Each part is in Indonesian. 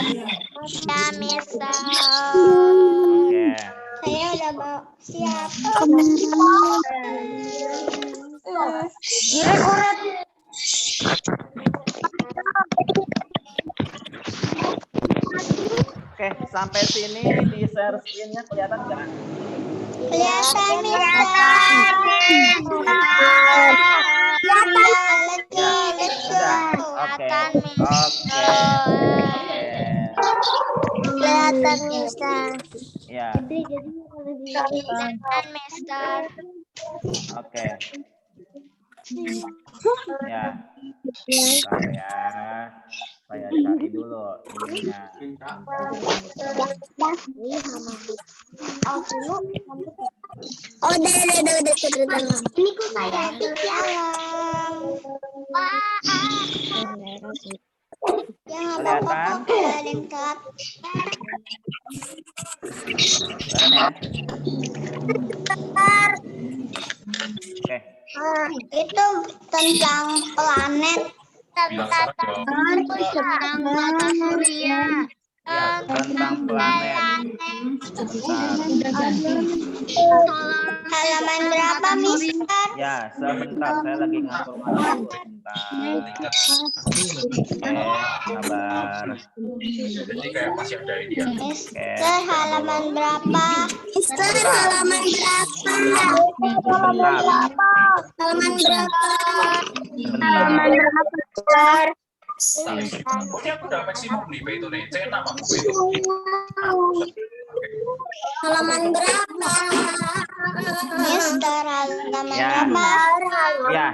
Ya, Mister. Oke. Saya udah mau siap. Oke, sampai sini di share screen-nya kelihatan nggak? Kelihatan, Mister. Ya, sudah. Oke. Oke. Kelihatan, Mister. Ya, Kelihatan, Mister. oke. Ya, saya cari dulu ininya. Oh, udah. Ini kok kayak jalan. Jangan Kelihatan? lengkap. Kelihatan ya? Oke. Itu tentang planet. Tentang tata surya. Ya, tentang planet. Halaman berapa, Mister? Ya, sebentar. Saya lagi ngatur dulu. Sebentar. Oke, sabar. Jadi kayak masih ada ini ya. Mister, halaman berapa? Mister, halaman berapa? Sebentar. Halaman berapa? Sebentar. Mister. Oh, ini aku udah maksimum nih, itu nih. Cetak apa buku itu? Halaman berapa? Mister, halaman Ya. berapa? Ya.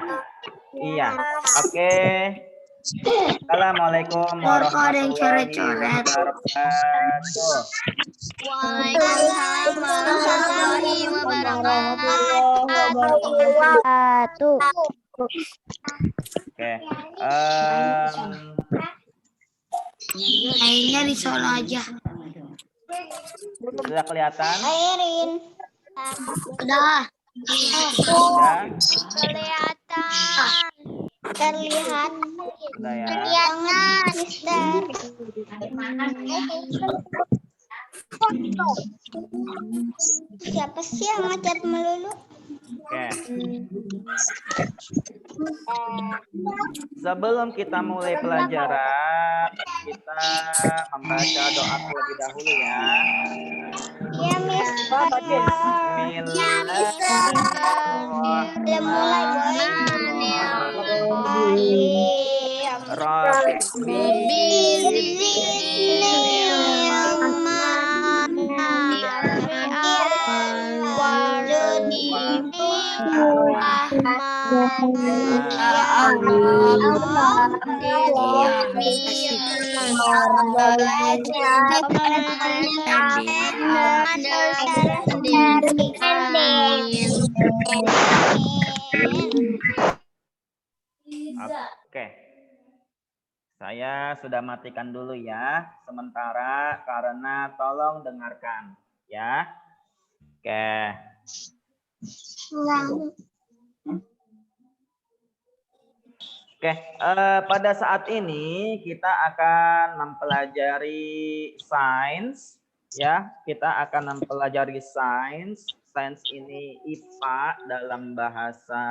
Iya. Oke. Assalamualaikum warahmatullahi wabarakatuh. Waalaikumsalam warahmatullahi wabarakatuh. Oke. Kayaknya di Solo aja. Sudah kelihatan? Airin. Udah. Sudah? Kelihatan. Terlihat. Sudah ya? Kelihatan, Mister. Siapa sih yang ngecat melulu? Oke. Sebelum kita mulai pelajaran, kita membaca doa terlebih dahulu ya. Iya, Mister. Belum mulai, Oke. Saya sudah matikan dulu ya sementara karena tolong dengarkan ya. Oke. Oke, pada saat ini kita akan mempelajari sains ya. Kita akan mempelajari sains. Sains ini IPA dalam bahasa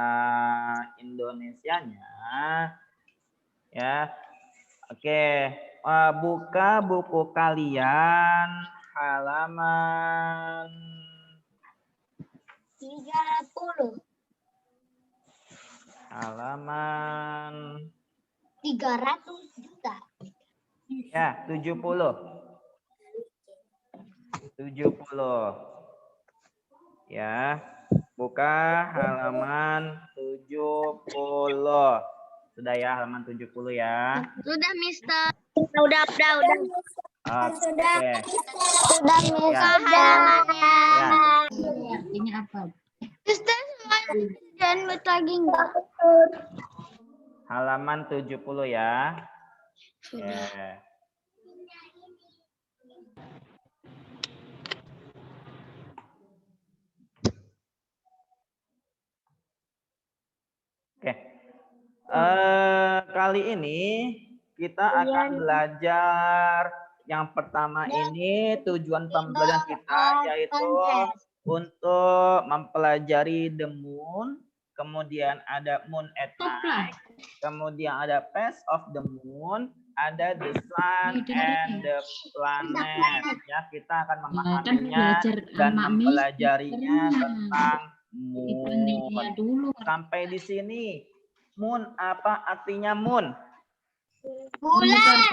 Indonesianya. Ya. Oke, buka buku kalian halaman 30. Halaman 300 juta. ya 70. 70. Ya, buka halaman 70. Sudah ya halaman 70 ya. Sudah, Mister. Udah. Oke. Sudah, Mister. Ya. Halamannya. Ya. Ini apa? Mister, jangan buat lagi enggak? Halaman 70 ya. Ya. Oke. Kali ini kita akan belajar Yang pertama ini tujuan pembelajaran kita yaitu untuk mempelajari the moon, kemudian ada moon at night, kemudian ada phase of the moon, ada the sun and the planet. Ya, kita akan memahaminya dan mempelajarinya tentang moon. Sampai di sini, moon apa artinya moon? Bulan.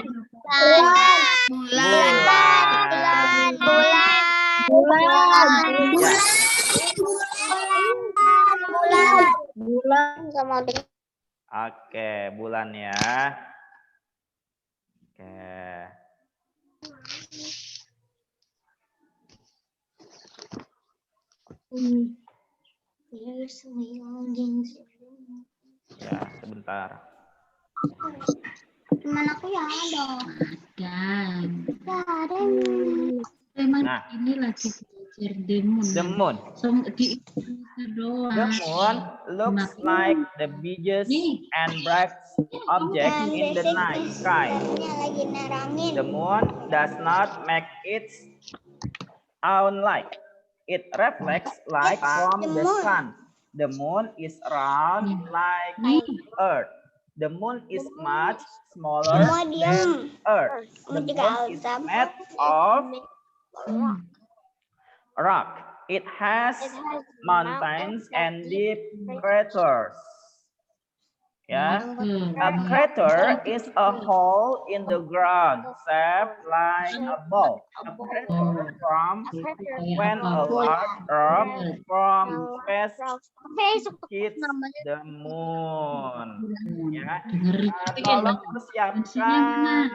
Bulan sama dengan Oke, bulan ya. Oke. Ya, sebentar. teman aku ya ada. Ada. Memang Nah. ini lagi belajar demon. The moon. Di doang. The moon looks like the biggest and bright object in the night sky. Lagi nerangin. The moon does not make its own light. It reflects light from the sun. The moon is round like Earth. The moon is much smaller than Earth. The moon is made of rock. It has mountains and deep craters. Yeah. A crater is a hole in the ground shaped like a ball. A crater forms when a large rock from space hits the moon. Ya. Tolong persiapkan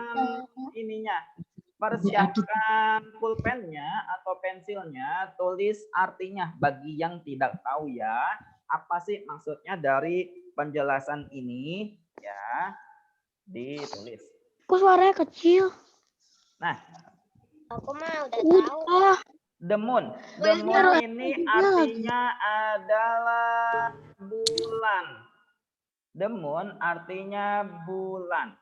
ininya. Persiapkan pulpennya atau pensilnya, tulis artinya bagi yang tidak tahu ya. Apa sih maksudnya dari penjelasan ini ya, ditulis. Kok suaranya kecil? Nah, Aku mah udah tahu. the moon. The moon ini artinya adalah bulan. The moon artinya bulan.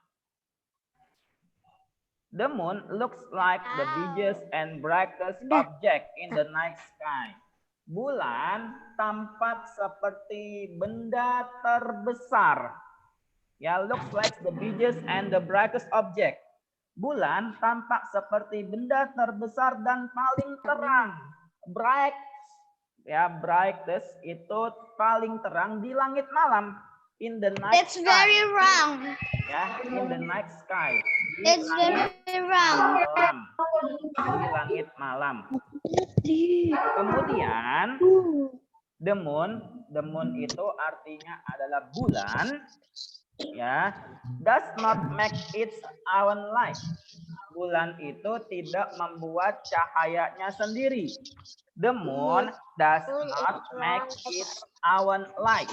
The moon looks like the biggest and brightest object in the night sky. Bulan tampak seperti benda terbesar. Ya, looks like the biggest and the brightest object. Bulan tampak seperti benda terbesar dan paling terang. Bright, ya, brightest itu paling terang di langit malam. In the night That's sky. very wrong. Ya, in the night sky. Di That's langit very wrong. malam. Di langit malam. Kemudian the moon itu artinya adalah bulan, ya, does not make its own light. Bulan itu tidak membuat cahayanya sendiri. The moon does not make its own light.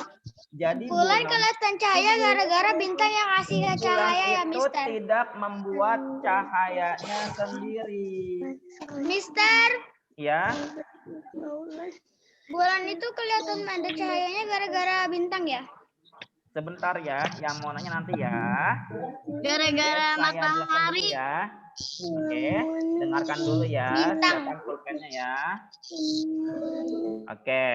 Jadi Bulan kelihatan cahaya gara-gara bintang yang kasih cahaya ya, bulan itu Mister. tidak membuat cahayanya sendiri. Mister, Ya, bulan itu kelihatan ada cahayanya gara-gara bintang ya? sebentar ya, yang mau nanya nanti ya. Gara-gara Saya jelaskan dulu matahari. ya. Oke, dengarkan dulu ya. Bintang. Siapkan pulpennya ya. Oke.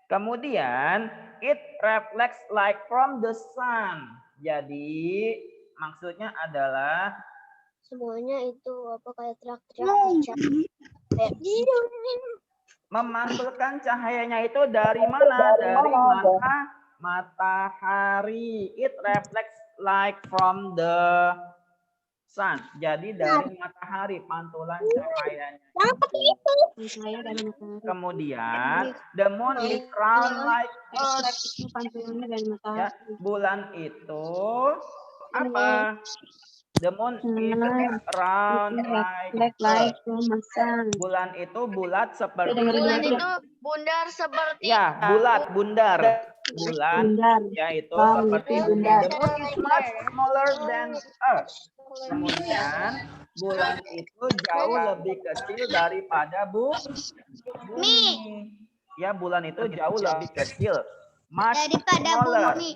Kemudian, it reflects light from the sun. Jadi, maksudnya adalah Semuanya itu apa kayak teriak-teriak. memantulkan cahayanya itu dari mana? Dari matahari. It reflects light from the sun. Jadi dari matahari pantulan cahayanya. Kemudian the moon is round like Earth. Ya, bulan itu apa? The moon is round like Earth. Bulan itu bulat seperti Bulan itu bundar seperti ya, bulat, bundar. Bulan yaitu seperti bundar. The moon is much smaller than Earth. Kemudian bulan itu jauh lebih kecil daripada bumi. Ya, bulan itu jauh lebih kecil. Much daripada smaller. bumi.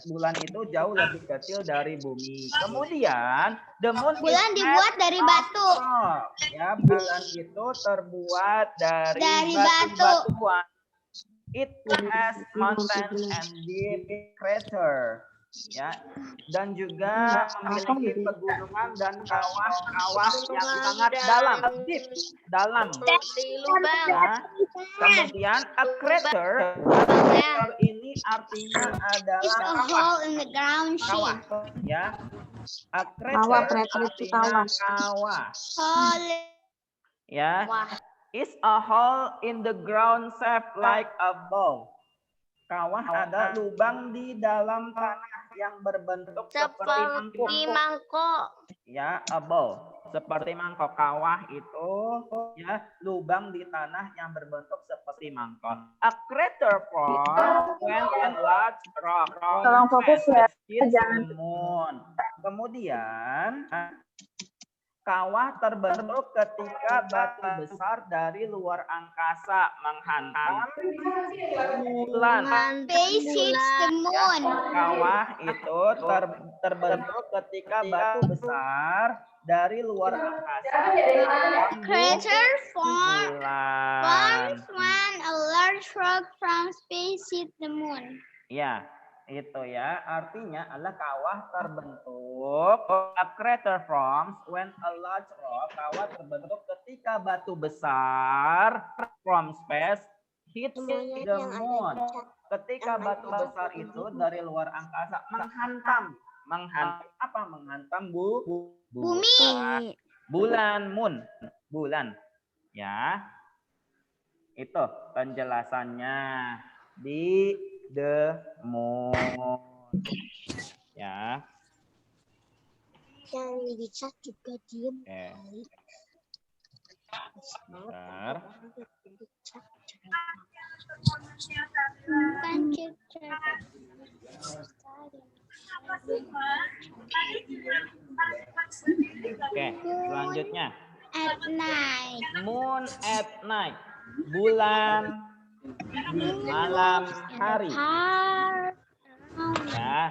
Bulan itu jauh lebih kecil dari bumi. Kemudian the moon Bulan is dibuat made dari of batu. rock. Ya, bulan itu terbuat dari Dari batu-batuan. It has mountains and deep crater. Ya, dan juga memiliki pegunungan dan kawah-kawah yang sangat dalam, deep, dalam. Lubang. Ya. Kemudian a crater ini artinya It's adalah a kawah. hole in the ground Kawah, sheet. ya. A crater artinya kawah. Hole. Ya. Wah. Is a hole in the ground shaped like a bowl. Kawah ada lubang di dalam tanah yang berbentuk seperti mangkok. Ya, a bowl. Seperti mangkok. Kawah itu ya lubang di tanah yang berbentuk seperti mangkok. A crater formed when a large rock Tolong fokus ya, hits jangan. the moon. Kemudian kawah terbentuk ketika batu besar dari luar angkasa menghantam bulan. Space hits the moon. Kawah itu terbentuk ketika batu besar dari luar angkasa Crater bulan. forms when a large rock from space hits the moon. Ya, itu ya. Artinya adalah kawah terbentuk. A crater forms when a large rock. Kawah terbentuk ketika batu besar from space hits the moon. Ketika batu besar itu dari luar angkasa menghantam apa? Menghantam Bumi. Bulan, moon, bulan. Ya. Itu penjelasannya di the moon. Ya. Yang bisa juga diem. Bentar. Oke, selanjutnya. At night. Moon at night. Bulan di malam hari. Ya,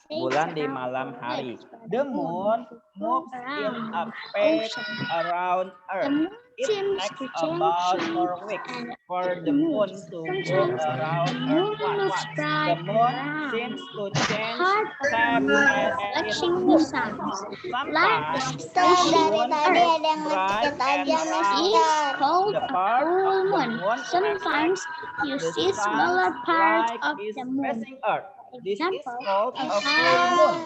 bulan di malam hari. The moon moves in a phase around Earth. It takes about 4 weeks for the moon to go around Earth once. The moon seems to change shape as it moves. Sometimes the moon is bright and round. The part of the moon Sometimes you see smaller parts of the moon. facing Earth. This is called a full moon.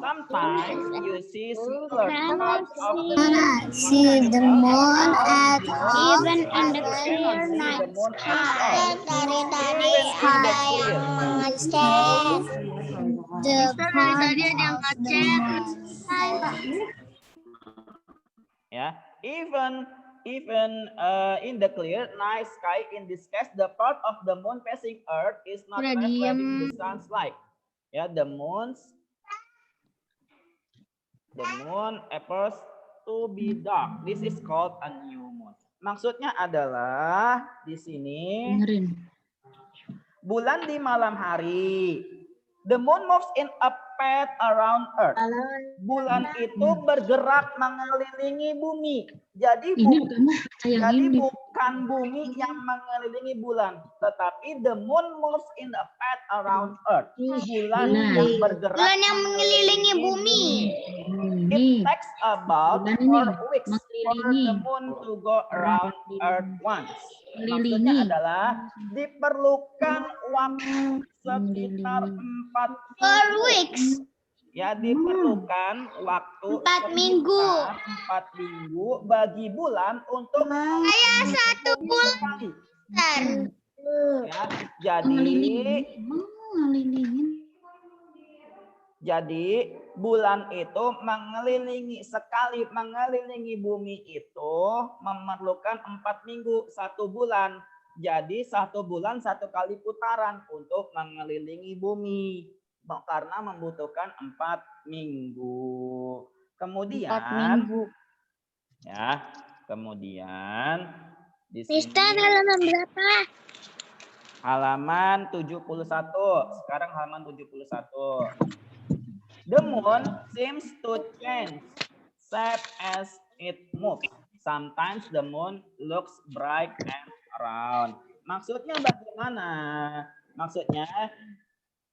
Sometimes you see smaller parts of the moon. See the moon at even in the You clear cannot see the night moon at sky. all. Tadi Even in the clear. ngecek the part of the moon. Ya, even in the clear night sky, in this case the part of the moon facing Earth is not reflecting the sun's light. Ya, the moon appears to be dark. This is called a new moon. Maksudnya adalah di sini Dengerin. bulan di malam hari. The moon moves in a path around Earth. Bulan itu bergerak mengelilingi bumi. Jadi Ini bukan yang ini. bukan bumi yang mengelilingi bulan, tetapi the moon moves in a path around Earth. Bulan yang bergerak. Bulan yang mengelilingi bumi. It takes about Bulan 4 weeks for mengelilingi. the moon to go around Earth once. Mengelilingi. Maksudnya adalah diperlukan waktu sekitar 4 weeks. Ya, diperlukan waktu 4 minggu. 4 minggu bagi bulan untuk Kayak 1 bulan. Ya, jadi bulan itu sekali mengelilingi bumi itu memerlukan 4 minggu 1 bulan. Jadi 1 bulan 1 kali putaran untuk mengelilingi bumi. Karena membutuhkan 4 minggu. Kemudian 4 minggu. Ya, kemudian di sini Mister halaman berapa? Halaman 71. Sekarang halaman 71. The moon seems to change shape as it moves. Sometimes the moon looks bright and round. Maksudnya bagaimana? Maksudnya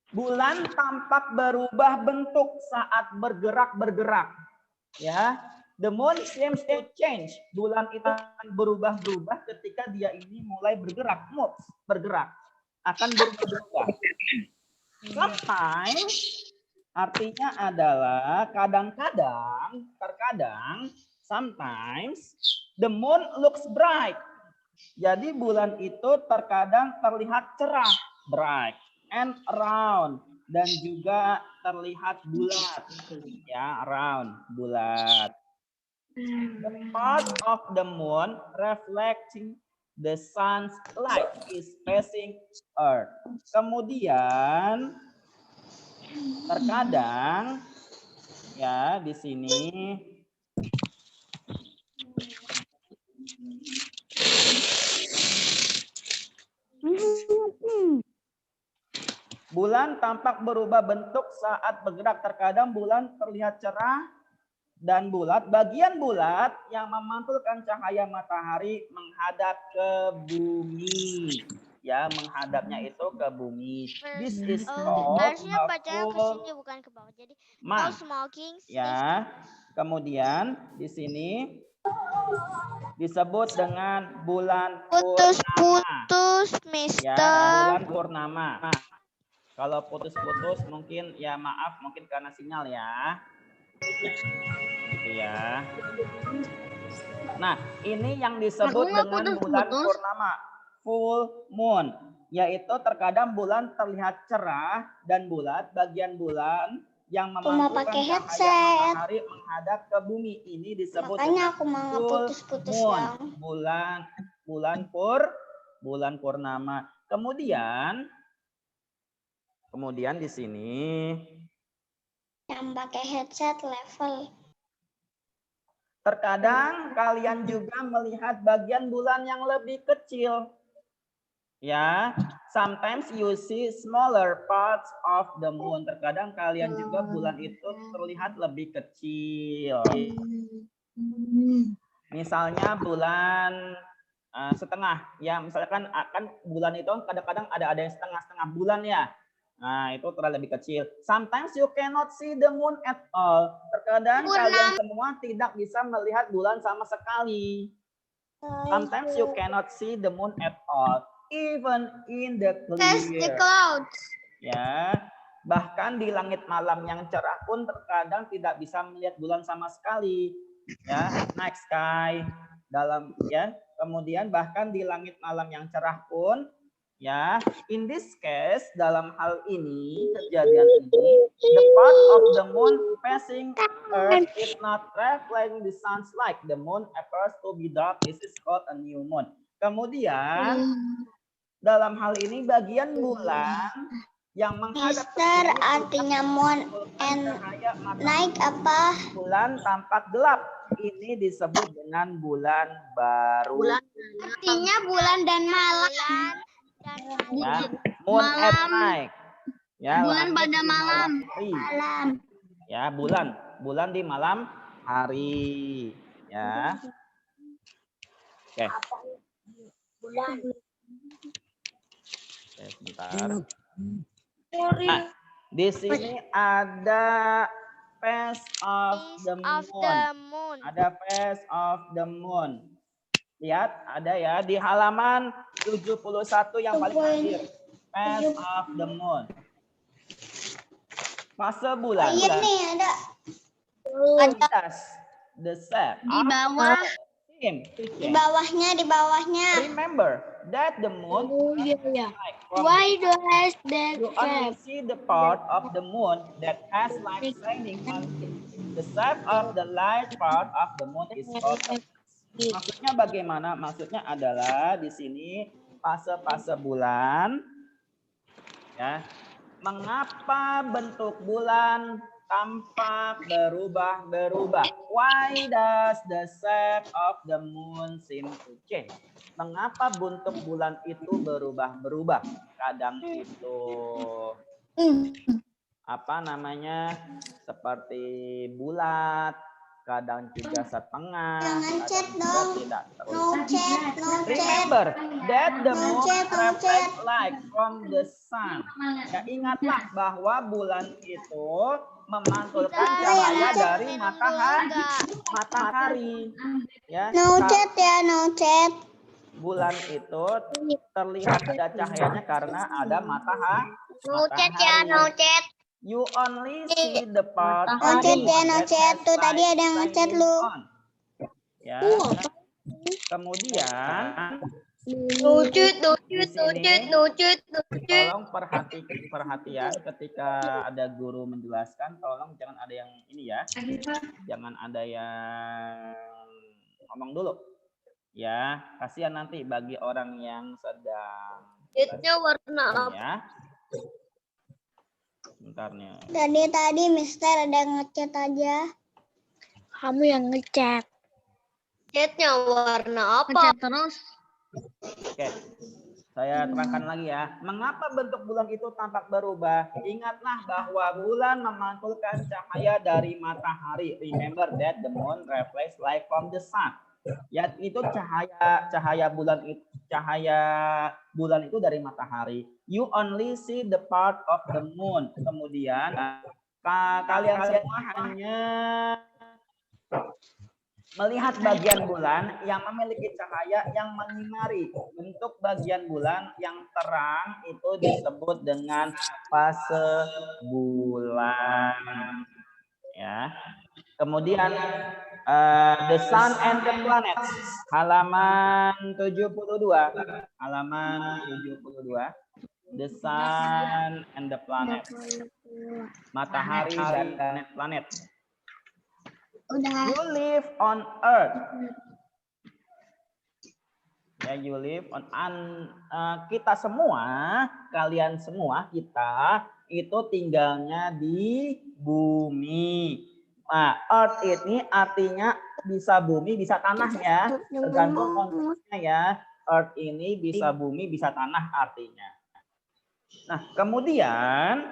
bulan tampak berubah bentuk saat bergerak. Ya, the moon seems to change. Bulan itu akan berubah ketika dia ini mulai bergerak, moves, bergerak, akan berubah. Sometimes artinya adalah terkadang, sometimes the moon looks bright. Jadi bulan itu terkadang terlihat cerah, bright, and round, dan juga terlihat bulat, ya, round, bulat. The part of the moon reflecting the sun's light is facing earth. Kemudian terkadang, ya, di sini bulan tampak berubah bentuk saat bergerak. Terkadang bulan terlihat cerah dan bulat. Bagian bulat yang memantulkan cahaya matahari menghadap ke bumi. Ya, menghadapnya itu ke bumi. This is called Harusnya a bacanya ke full sini bukan ke bawah. Jadi no moon. smoking. Ya, kemudian di sini disebut dengan bulan purnama. Putus, Ya, Mister. bulan purnama. Kalau putus-putus mungkin ya maaf, mungkin karena sinyal ya. Gitu ya. Nah, ini yang disebut dengan bulan purnama, full moon, yaitu terkadang bulan terlihat cerah dan bulat. Bagian bulan yang memantulkan cahaya matahari menghadap ke bumi ini disebut dengan full moon, bulan purnama. Kemudian di sini Yang pakai headset level. terkadang kalian juga melihat bagian bulan yang lebih kecil. Ya, sometimes you see smaller parts of the moon. Terkadang kalian juga bulan itu terlihat lebih kecil. Misalnya bulan setengah, ya misalkan akan bulan itu kadang-kadang ada yang setengah bulan ya. Nah, itu terlihat lebih kecil. Sometimes you cannot see the moon at all. Terkadang kalian semua tidak bisa melihat bulan sama sekali. Sometimes you cannot see the moon at all, even in the clear. Ya, bahkan di langit malam yang cerah pun terkadang tidak bisa melihat bulan sama sekali. Ya, night sky dalam ya. Kemudian bahkan di langit malam yang cerah pun, ya, in this case, dalam hal ini, kejadian ini, the part of the moon facing earth is not reflecting the sun's light. The moon appears to be dark. This is called a new moon. Kemudian, dalam hal ini, bagian bulan yang menghadap ke bumi, artinya moon and night apa? Bulan tampak gelap. Ini disebut dengan bulan baru. Artinya bulan dan malam. Ya, moon at night. Ya, bulan pada malam. Ya, bulan di malam hari. Ya. Oke. Oke, sebentar. Nah, di sini ada phase of the moon. Ada phase of the moon. Lihat, ada ya di halaman 71 yang paling akhir. Phase of the moon. Fase bulan. Iya nih ada. The set. Di bawah. Di bawahnya. Remember that the moon. Why does that? You only see the part of the moon that has light shining on it. The shape of the light part of the moon is called. Maksudnya bagaimana? Maksudnya adalah di sini fase-fase bulan. Ya. Mengapa bentuk bulan tampak berubah-berubah. Why does the shape of the moon seem to change? Mengapa bentuk bulan itu berubah-berubah? Kadang itu apa namanya, seperti bulat, kadang juga setengah, kadang juga tidak terlihat. Remember that the moon reflects light from the sun. Ya, ingatlah bahwa bulan itu memantulkan cahaya dari matahari. Ya, No chat ya, no chat. bulan itu terlihat ada cahayanya karena ada matahari. chat. You only see the part No of chat the ya, moon no that chat. has Tuh tadi light ada yang ngechat shining lu. on. Ya. Kemudian tolong perhatian ketika ada guru menjelaskan, tolong jangan ada yang ini ya. Jangan ada yang ngomong dulu. Ya, kasihan nanti bagi orang yang sedang warna ya. Bentarnya. Tadi Mister ada ngechat aja. Kamu yang ngechat. Chatnya warna apa? Ngechat terus. Oke, saya terangkan lagi ya. Mengapa bentuk bulan itu tampak berubah? Ingatlah bahwa bulan memantulkan cahaya dari matahari. Remember that the moon reflects light from the sun. Ya, itu cahaya bulan itu dari matahari. You only see the part of the moon. Kemudian kalian semua hanya melihat bagian bulan yang memiliki cahaya yang menyinari. Bentuk bagian bulan yang terang itu disebut dengan fase bulan. Ya. Kemudian the sun and the planets, halaman 72. Halaman 72. The sun and the planet. Matahari dan planet-planet. You live on Earth. Ya, you live on kita semua, kalian semua, kita itu tinggalnya di bumi. Nah, Earth ini artinya bisa bumi, bisa tanah ya. Tergantung konteksnya ya. Earth ini bisa bumi, bisa tanah artinya. Nah, kemudian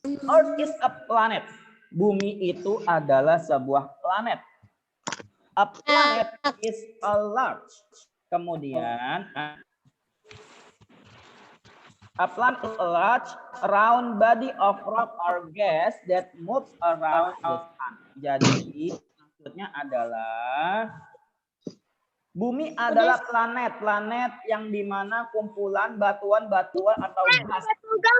Earth is a planet. Bumi itu adalah sebuah planet. A planet is a large. Kemudian a planet is a large round body of rock or gas that moves around the sun. Jadi maksudnya adalah bumi adalah planet yang dimana kumpulan batuan-batuan atau gas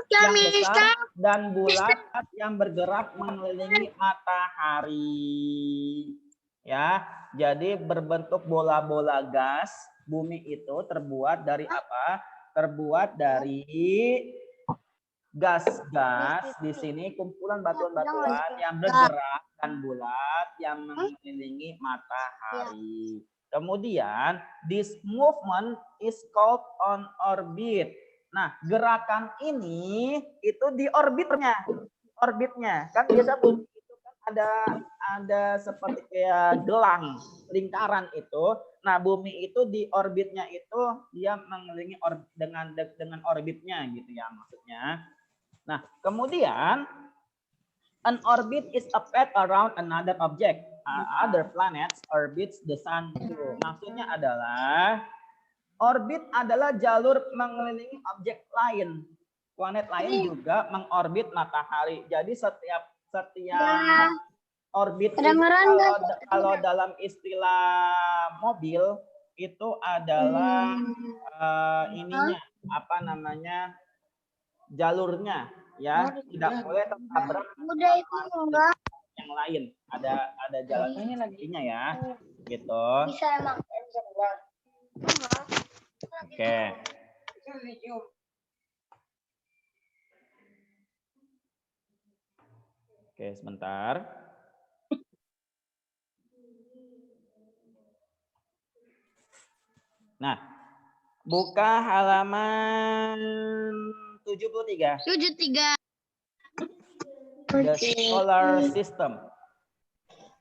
yang besar dan bulat yang bergerak mengelilingi matahari. Ya, jadi berbentuk bola-bola gas. Bumi itu terbuat dari apa? Terbuat dari gas-gas. Di sini kumpulan batuan-batuan yang bergerak dan bulat yang mengelilingi matahari. Kemudian, this movement is called on orbit. Nah, gerakan ini itu di orbitnya. Kan biasa bumi itu kan ada seperti kayak gelang, lingkaran itu. Nah, bumi itu di orbitnya itu dia mengelilingi dengan orbitnya gitu ya maksudnya. Nah, kemudian an orbit is a path around another object. Other planets orbits the sun too. Maksudnya adalah orbit adalah jalur mengelilingi objek lain. Planet lain juga mengorbit matahari. Jadi setiap orbit itu kalau dalam istilah mobil itu adalah ininya apa namanya jalurnya ya, tidak boleh tertabrak yang lain, ada jalan lainnya ya gitu. Bisa emang. Oke, sebentar. Nah, buka halaman 73. the solar system.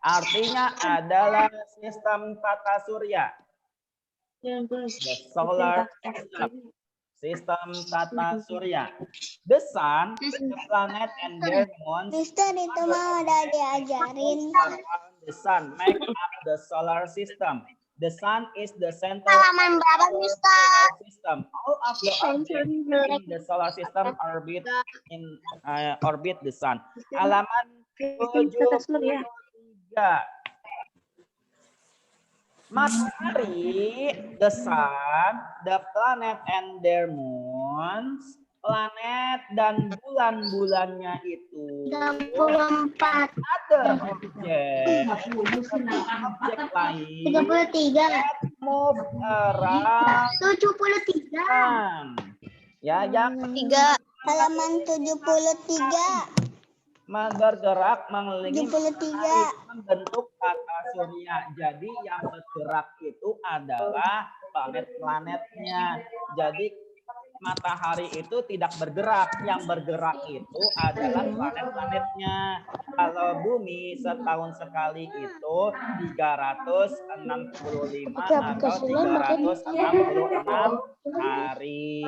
Artinya adalah sistem tata surya. The solar system. Sistem tata surya. The sun, the planet, and their moons. Mister itu mau udah diajarin. The sun make up the solar system. The sun is the center Halaman berapa, Mister? system. All of the objects in the solar system orbit the sun. Halaman 73. Matahari, the sun, the planet and their moons, planet dan bulan-bulannya itu 64. ada objek lain 33. move around 73. ya yang 3. Halaman 73. bergerak mengelilingi 73. membentuk tata surya. Jadi yang bergerak itu adalah planet-planetnya. Jadi matahari itu tidak bergerak, yang bergerak itu adalah planet-planetnya. Kalau bumi setahun sekali itu 365 atau 366 hari.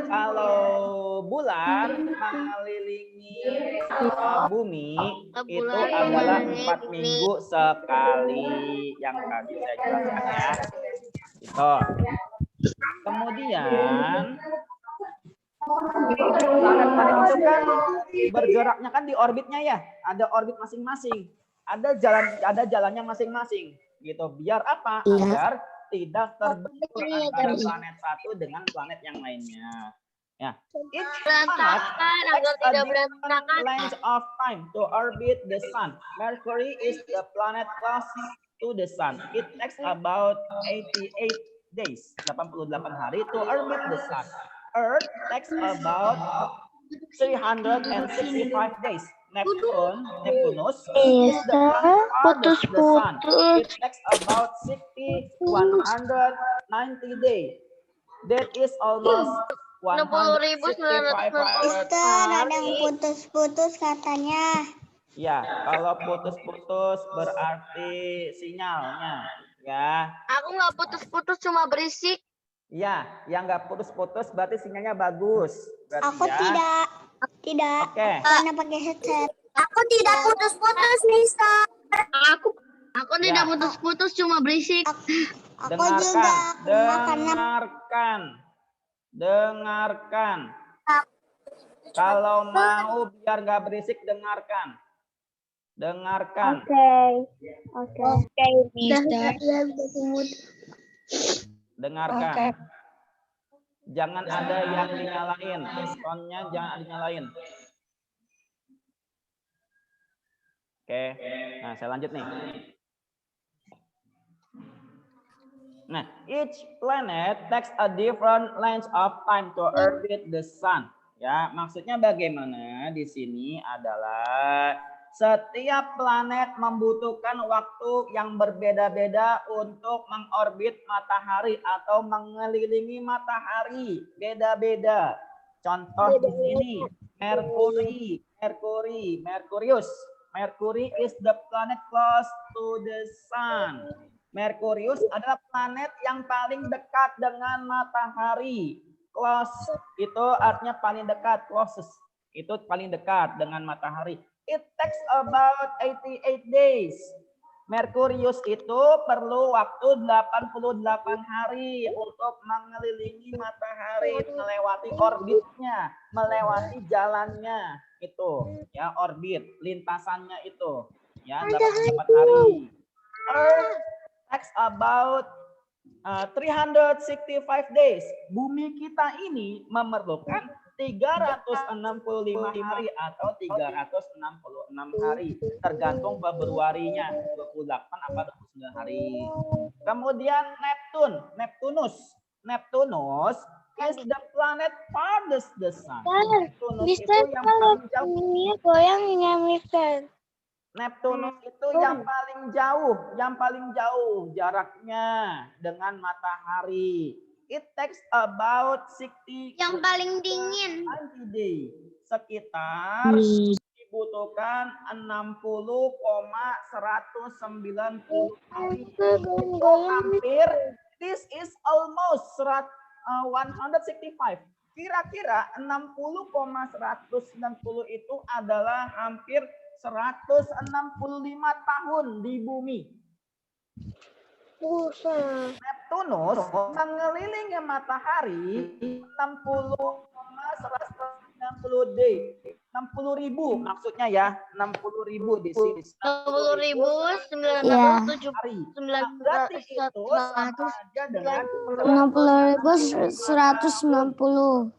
Kalau bulan mengelilingi bumi itu adalah 4 minggu sekali, yang tadi saya jelaskan ya. Itu. Kemudian planet-planet itu kan bergeraknya kan di orbitnya ya, ada orbit masing-masing, ada jalannya masing-masing, gitu. Biar apa? Agar tidak terbentur antara planet satu dengan planet yang lainnya. Ya, each planet takes a different length of time to orbit the sun. Mercury is the planet closest to the sun. It takes about 88 days, 88 hari to orbit the sun. Earth takes about 365 days. Neptunus is the planet farthest the sun. It takes about 190 days. That is almost 165 Mister, ada yang putus-putus katanya. Ya, kalau putus-putus berarti sinyalnya. Ya. Aku nggak putus-putus, cuma berisik. Ya, yang nggak putus-putus berarti sinyalnya bagus. Berarti Aku ya. tidak. Oke. Karena pakai headset. Aku tidak putus-putus, Mister. Aku tidak putus-putus, cuma berisik. Aku juga. Dengarkan. Kalau mau biar nggak berisik, dengarkan. Oke, Mister. Dengarkan. Okay. Jangan ada yang dinyalain. Soundnya jangan dinyalain. Oke. Nah, saya lanjut nih. Nah, each planet takes a different length of time to orbit the sun. Ya, maksudnya bagaimana di sini adalah setiap planet membutuhkan waktu yang berbeda-beda untuk mengorbit matahari atau mengelilingi matahari. Beda-beda. Contoh di sini, Merkurius. Mercury is the planet close to the sun. Merkurius adalah planet yang paling dekat dengan matahari. Close itu artinya paling dekat, closest. Itu paling dekat dengan matahari. It takes about 88 days. Merkurius itu perlu waktu 88 hari untuk mengelilingi matahari, melewati orbitnya, melewati jalannya itu, ya, orbit, lintasannya itu, ya, 88 hari. Earth takes about 365 days. Bumi kita ini memerlukan 365 hari atau 366 hari, tergantung Februarinya, 28 apa 29 hari. Kemudian Neptunus is the planet farthest the sun. Neptunus itu yang paling jauh. Goyangnya, Mister. Neptunus itu yang paling jauh jaraknya dengan matahari. It takes about 60. Yang paling dingin. Sekitar 1000 dibutuhkan 60,190 kali. Hampir, this is almost 165. Kira-kira 60,190 itu adalah hampir 165 tahun di bumi. Neptunus mengelilingi matahari 60,190 day. 60.000 maksudnya ya, 60.000 di sini. 60.970 hari. Berarti itu sama aja dengan 60.190.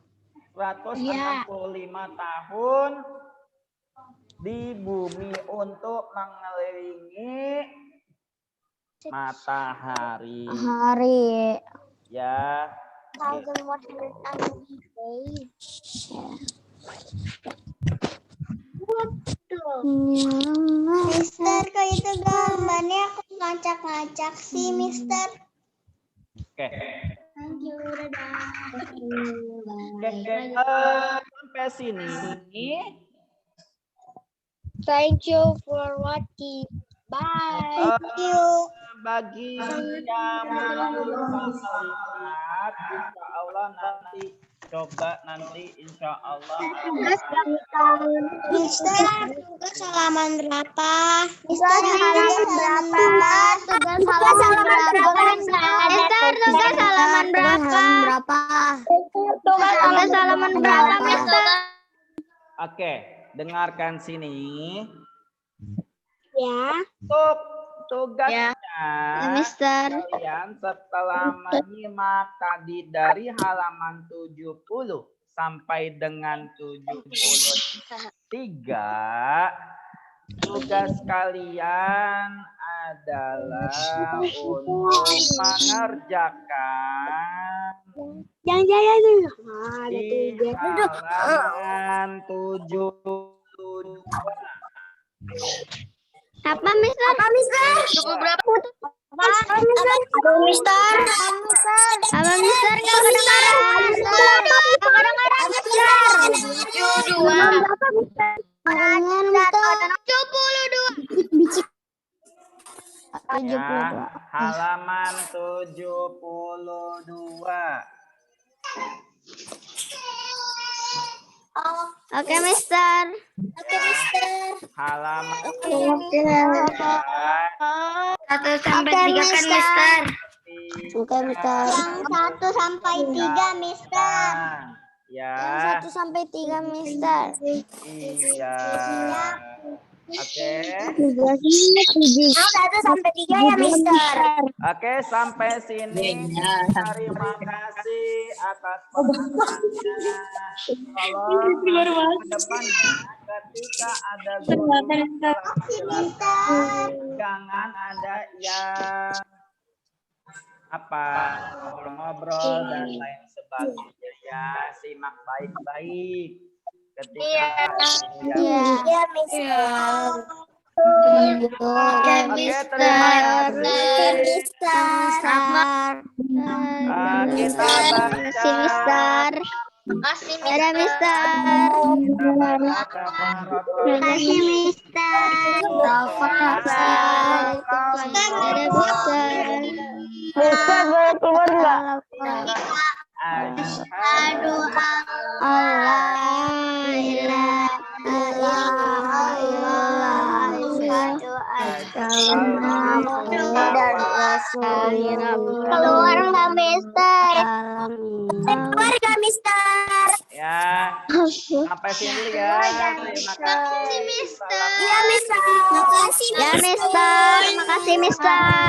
165 tahun di bumi untuk mengelilingi matahari. Ya. Mister, kok itu gambarnya aku ngacak-ngacak sih, Mister. Oke. Thank you, dadah. Oke. Sampai sini. Thank you for watching. Bye. Thank you. Bagi yang belum melihat, insya Allah nanti coba insya Allah. Mister, tugas halaman berapa? Mister, halaman berapa? Tugas halaman berapa? Mister, tugas halaman berapa? Tugas halaman berapa, Mister? Oke, dengarkan sini. Ya. Untuk tugasnya, Mister. kalian setelah menyimak tadi dari halaman 70 sampai dengan 73, tugas kalian adalah untuk mengerjakan di halaman 72. Apa, Mister? Apa, Mister? Cukup berapa? Apa, Mister? Apa, Mister? Nggak kedengaran, Mister. Nggak kedengaran, Mister. 72. Kedengaran, Mister. 72. Ya, halaman 72. Oke, Mister. Oke, Mister. Halaman 1 sampai 3 kan, Mister? Oke, Mister. Yang 1 sampai 3, Mister. Ya. Yang 1 sampai 3, Mister. Iya. Oke. Yang 1 sampai 3 ya, Mister. Oke, sampai sini. Terima kasih atas perhatiannya. Kalau ke depannya ketika ada guru jangan ada yang ngobrol-ngobrol dan lain sebagainya ya, simak baik-baik ketika Iya, Mister. Oke, terima kasih. Kita baca. Makasih, Mister. Makasih, Mister. Mister, boleh keluar nggak? Aduh, Allah, keluar nggak, Mister? Keluar nggak, Mister? Ya, sampai sini ya. Terima kasih, Mister. Iya, Mister. Makasih, Mister. Makasih, Mister.